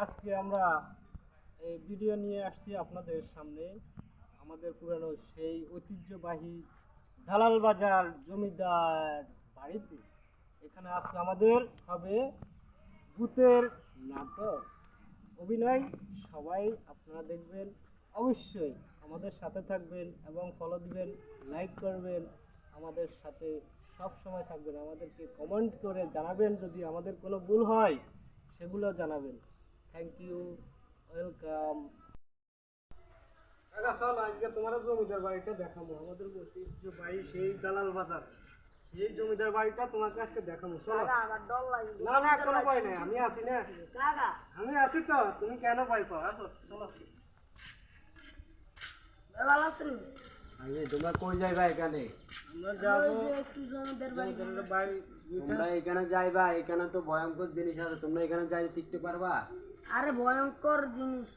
আজকে আমরা এই ভিডিও নিয়ে আসছি আপনাদের সামনে আমাদের পুরানো সেই ঐতিহ্যবাহী দালাল বাজার জমিদার বাড়িতে। এখানে আজকে আমাদের হবে ভূতের নাটক অভিনয়। সবাই আপনারা দেখবেন, অবশ্যই আমাদের সাথে থাকবেন এবং ফলো দিবেন, লাইক করবেন, আমাদের সাথে সব সময় থাকবেন। আমাদেরকে কমেন্ট করে জানাবেন যদি আমাদের কোনো ভুল হয়, সেগুলো জানাবেন। Thank you, welcome. চল আজকে তোমার জমিদার বাড়িটা দেখাবো, আমাদের ঐতিহ্যবাহী সেই দালাল বাজার সেই জমিদার বাড়িটা তোমাকে আজকে দেখাবো। চলো। না না, কোনো ভয় নাই, আমি আছি না, আমি আছি তো, তুমি কেন ভয় পাও? আসো, চলো। তোমরা কই যাইবা? এখানে আমরা যাবো তোমরা এখানে যাইবা, এখানে তো ভয়ঙ্কর জিনিস আছে, তোমরা এখানে যাই টিকতে পারবা? আরে ভয়ঙ্কর জিনিস,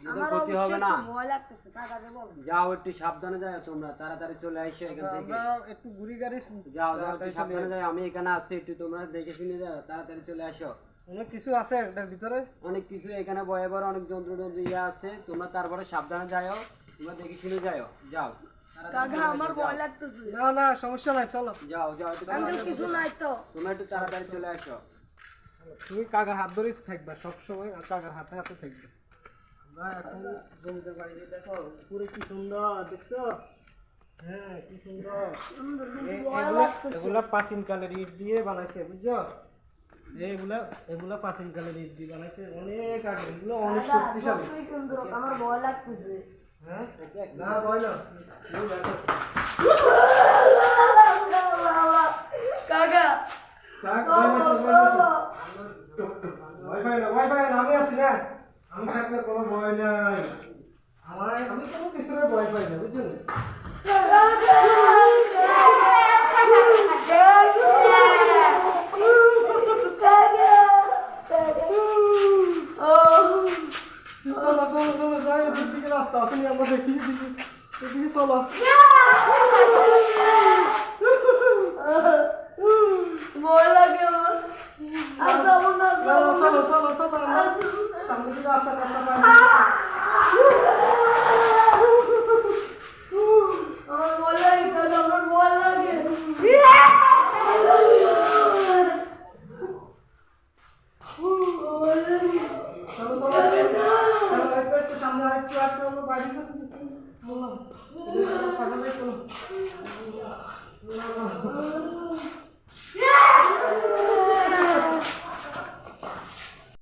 আমার ক্ষতি হবে না? ভয় লাগতেছে, টাকা দেব। যাও, একটু সাবধানে যাও, তোমরা তাড়াতাড়ি চলে আইসো এখান থেকে। আমরা একটু ঘুরি গাড়ি যাও যাও, একটু সাবধানে যাও, আমি এখানে আছি, একটু তোমরা দেখে শুনে যাও, তাড়াতাড়ি চলে আসো। অনেক কিছু আছে এটার ভিতরে, অনেক কিছু এখানে ভয় ভয় অনেক যন্ত্র ইয়ে আছে, তোমরা তারপরে সাবধানে যাও, তোমরা দেখে শুনে যাও। যাও কাকা, আমার ভয় লাগতেছে। না না, সমস্যা নাই, চলো। যাও যাও, একটু আঙ্কেল কিছু নাই তো? তোমরা একটু তাড়াতাড়ি চলে আসো। তুমি কাকার হাত ধরেই থাকবা সবসময়, আর কাকার হাতে হাতে থাকবে। আমরা এখন জমিদার বাড়িতে দেখো, পুরো কি সুন্দর, দেখছো? হ্যাঁ, কি সুন্দর। এগুলা প্রাচীন কালের ইট দিয়ে বানাইছে, বুঝছো? এগুলা প্রাচীন কালের ইট দিয়ে বানাইছে, অনেক আগে, এগুলো অনেক শক্তিশালী। কি সুন্দর, আমার ভয় লাগতেছে। হ্যাঁ, না ভয় না, তুমি দেখো। কাকা আমি আছি না, আমি থাকলে কোনো ভয় নাই, আমি কোনো কিছু ভয় পাই না, বুঝলেন? চলো চলো চলো, যাই, দিকে রাস্তা আসেনি, আমরা দেখি এদিকে চলো। ভয় লাগে আমার, আর যাবো না। চলো চলো চলো, সামনে দিকে আসা রাস্তা পাই। আমার ভয় লাগে, কাকা, আমার ভয় লাগে। চলো চলো, একটু সামনে আরেকটু আসতে হবে, বাইরে বললাম